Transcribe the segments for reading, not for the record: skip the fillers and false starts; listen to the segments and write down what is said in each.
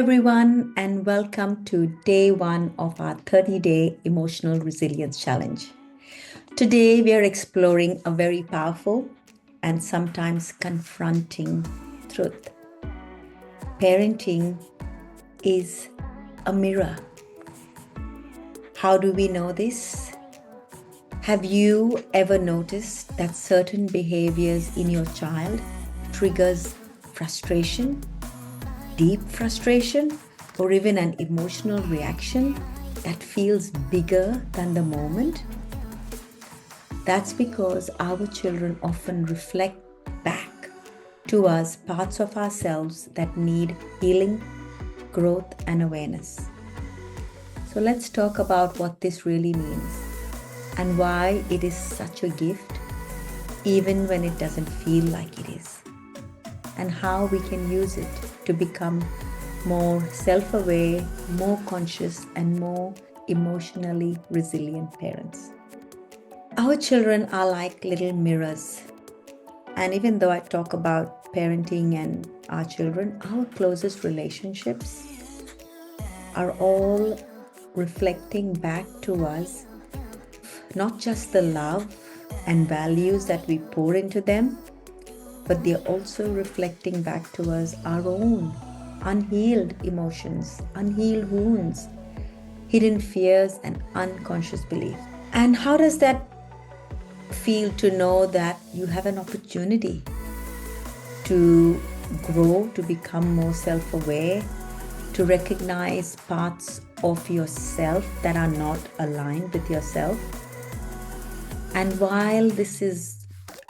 everyone, and welcome to day one of our 30-day emotional resilience challenge. Today, we are exploring a very powerful and sometimes confronting truth. Parenting is a mirror. How do we know this? Have you ever noticed that certain behaviors in your child triggers frustration, deep frustration, or even an emotional reaction that feels bigger than the moment? That's because our children often reflect back to us parts of ourselves that need healing, growth, and awareness. So let's talk about what this really means and why it is such a gift, even when it doesn't feel like it is, and how we can use it to become more self-aware, more conscious, and more emotionally resilient parents. Our children are like little mirrors. And even though I talk about parenting and our children, our closest relationships are all reflecting back to us not just the love and values that we pour into them, but they're also reflecting back to us our own unhealed emotions, unhealed wounds, hidden fears, and unconscious beliefs. And how does that feel to know that you have an opportunity to grow, to become more self-aware, to recognize parts of yourself that are not aligned with yourself? And while this is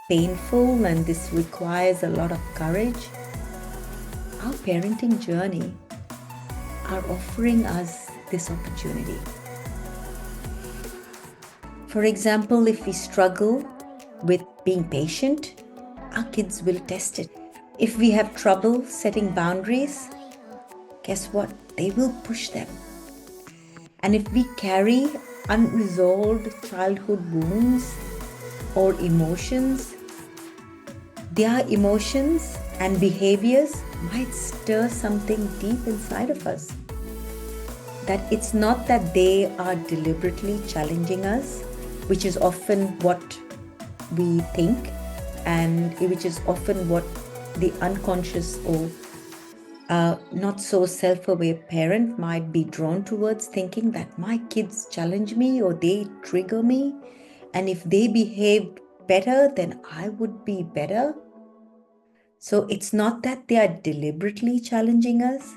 painful and this requires a lot of courage, our parenting journey are offering us this opportunity. For example, if we struggle with being patient, our kids will test it. If we have trouble setting boundaries, guess what? They will push them. And if we carry unresolved childhood wounds or emotions, their emotions and behaviors might stir something deep inside of us. That it's not that they are deliberately challenging us, which is often what we think, and which is often what the unconscious or not so self-aware parent might be drawn towards, thinking that my kids challenge me or they trigger me, and if they behaved better, then I would be better. So it's not that they are deliberately challenging us,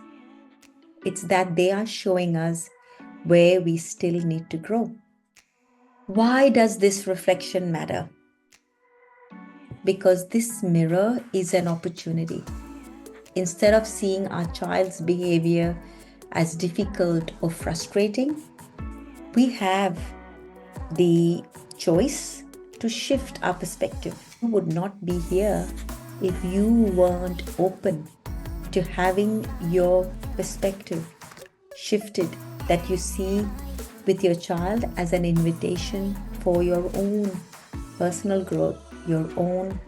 it's that they are showing us where we still need to grow. Why does this reflection matter? Because this mirror is an opportunity. Instead of seeing our child's behavior as difficult or frustrating, we have the choice to shift our perspective. We would not be here if you weren't open to having your perspective shifted, that you see with your child as an invitation for your own personal growth, your own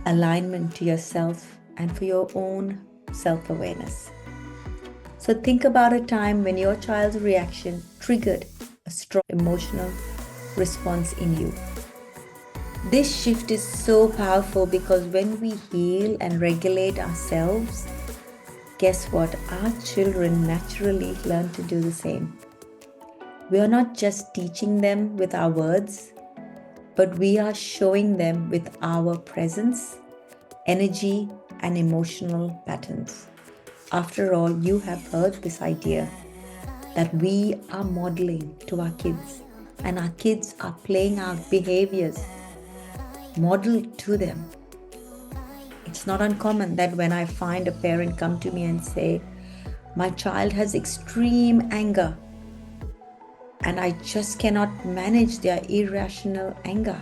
alignment to yourself, and for your own self-awareness. So think about a time when your child's reaction triggered a strong emotional response in you. This shift is so powerful because when we heal and regulate ourselves, guess what? Our children naturally learn to do the same. We are not just teaching them with our words, but we are showing them with our presence, energy, and emotional patterns. After all, you have heard this idea that we are modeling to our kids, and our kids are playing out behaviors modeled to them. It's not uncommon that when I find a parent come to me and say, my child has extreme anger and I just cannot manage their irrational anger,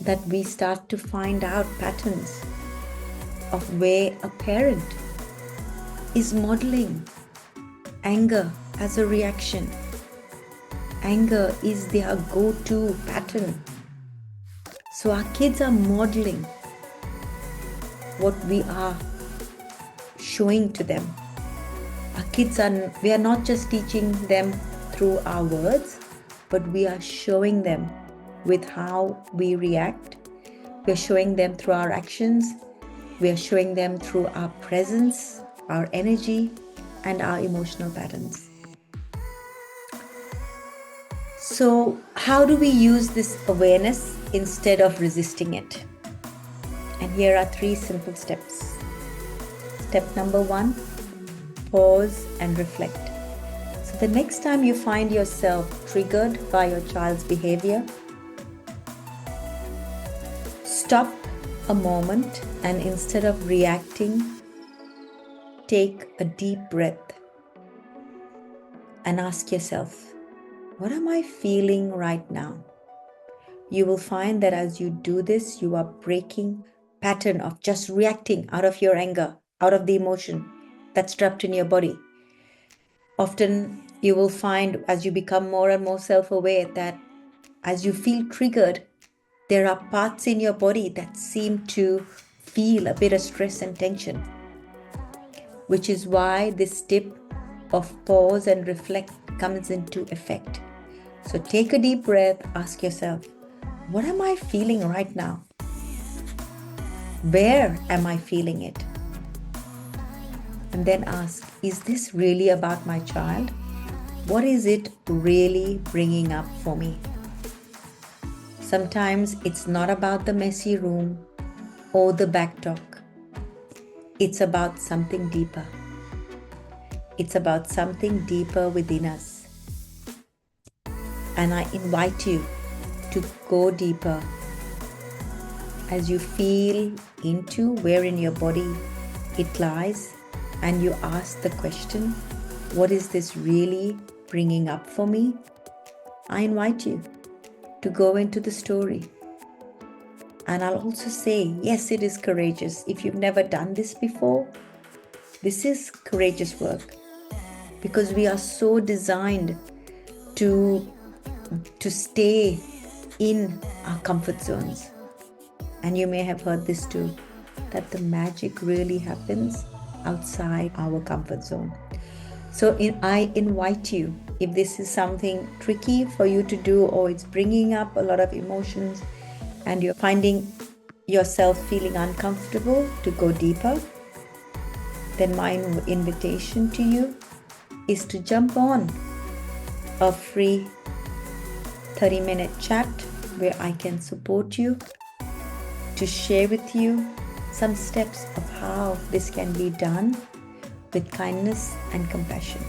that we start to find out patterns of where a parent is modeling anger as a reaction. Anger is their go-to pattern. So our kids are modeling what we are showing to them. We are not just teaching them through our words, but we are showing them with how we react. We are showing them through our actions. We are showing them through our presence, our energy, and our emotional patterns. So, how do we use this awareness instead of resisting it? And here are 3 simple steps. Step number 1, pause and reflect. So the next time you find yourself triggered by your child's behavior, stop a moment and instead of reacting, take a deep breath and ask yourself, what am I feeling right now? You will find that as you do this, you are breaking pattern of just reacting out of your anger, out of the emotion that's trapped in your body. Often you will find as you become more and more self-aware that as you feel triggered, there are parts in your body that seem to feel a bit of stress and tension, which is why this tip of pause and reflect comes into effect. So take a deep breath, ask yourself, what am I feeling right now? Where am I feeling it? And then ask, is this really about my child? What is it really bringing up for me? Sometimes it's not about the messy room or the back talk. It's about something deeper. It's about something deeper within us. And I invite you to go deeper as you feel into where in your body it lies and you ask the question, what is this really bringing up for me? I invite you to go into the story. And I'll also say, yes, it is courageous. If you've never done this before, this is courageous work because we are so designed to stay in our comfort zones. And you may have heard this too, that the magic really happens outside our comfort zone. So I invite you, if this is something tricky for you to do or it's bringing up a lot of emotions and you're finding yourself feeling uncomfortable, to go deeper, then my invitation to you is to jump on a free 30-minute chat where I can support you, to share with you some steps of how this can be done with kindness and compassion.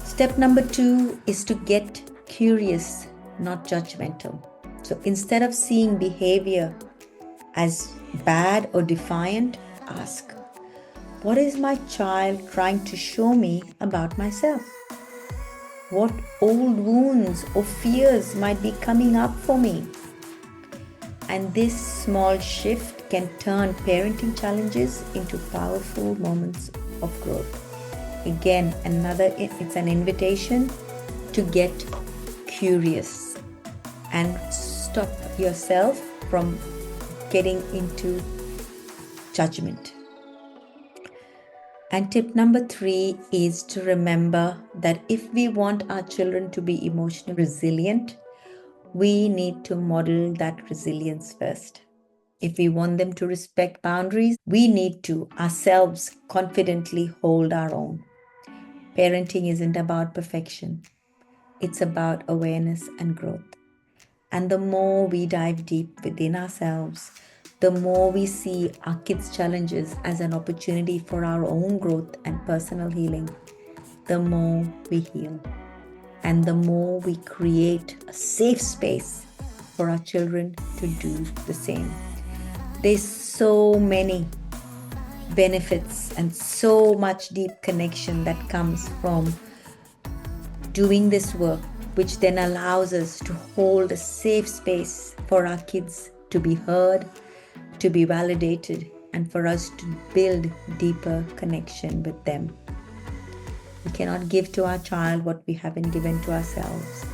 Step number 2 is to get curious, not judgmental. So instead of seeing behavior as bad or defiant, ask, what is my child trying to show me about myself? What old wounds or fears might be coming up for me? And this small shift can turn parenting challenges into powerful moments of growth. Again, it's an invitation to get curious and stop yourself from getting into judgment. And tip number 3 is to remember that if we want our children to be emotionally resilient, we need to model that resilience first. If we want them to respect boundaries, we need to ourselves confidently hold our own. Parenting isn't about perfection. It's about awareness and growth. And the more we dive deep within ourselves, the more we see our kids' challenges as an opportunity for our own growth and personal healing, the more we heal. And the more we create a safe space for our children to do the same. There's so many benefits and so much deep connection that comes from doing this work, which then allows us to hold a safe space for our kids to be heard, to be validated, and for us to build deeper connection with them. We cannot give to our child what we haven't given to ourselves.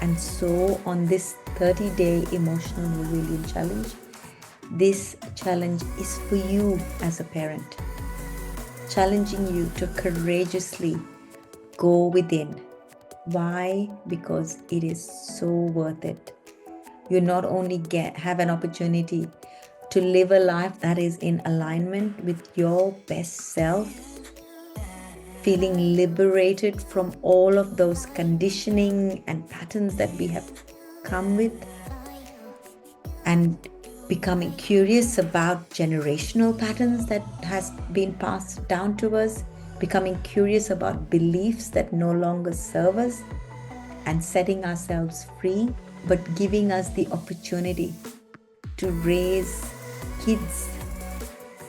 And so on this 30-day emotional resilience challenge, This challenge is for you as a parent, challenging you to courageously go within. Why? Because it is so worth it. You not only have an opportunity to live a life that is in alignment with your best self, feeling liberated from all of those conditioning and patterns that we have come with, and becoming curious about generational patterns that has been passed down to us, becoming curious about beliefs that no longer serve us, and setting ourselves free, but giving us the opportunity to raise kids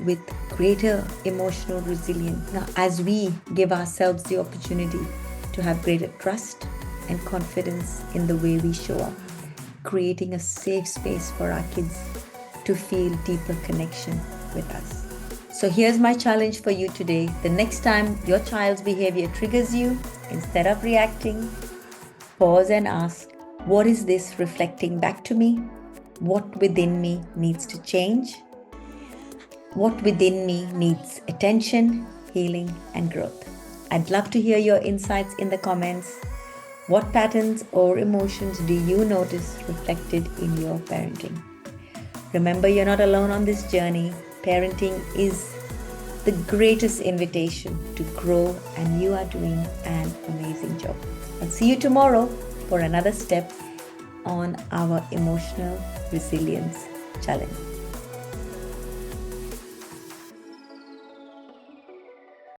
with greater emotional resilience. Now, as we give ourselves the opportunity to have greater trust and confidence in the way we show up, creating a safe space for our kids to feel deeper connection with us. So here's my challenge for you today. The next time your child's behavior triggers you, instead of reacting, pause and ask, what is this reflecting back to me? What within me needs to change? What within me needs attention, healing, and growth? I'd love to hear your insights in the comments. What patterns or emotions do you notice reflected in your parenting? Remember, you're not alone on this journey. Parenting is the greatest invitation to grow, and you are doing an amazing job. I'll see you tomorrow for another step on our emotional resilience challenge.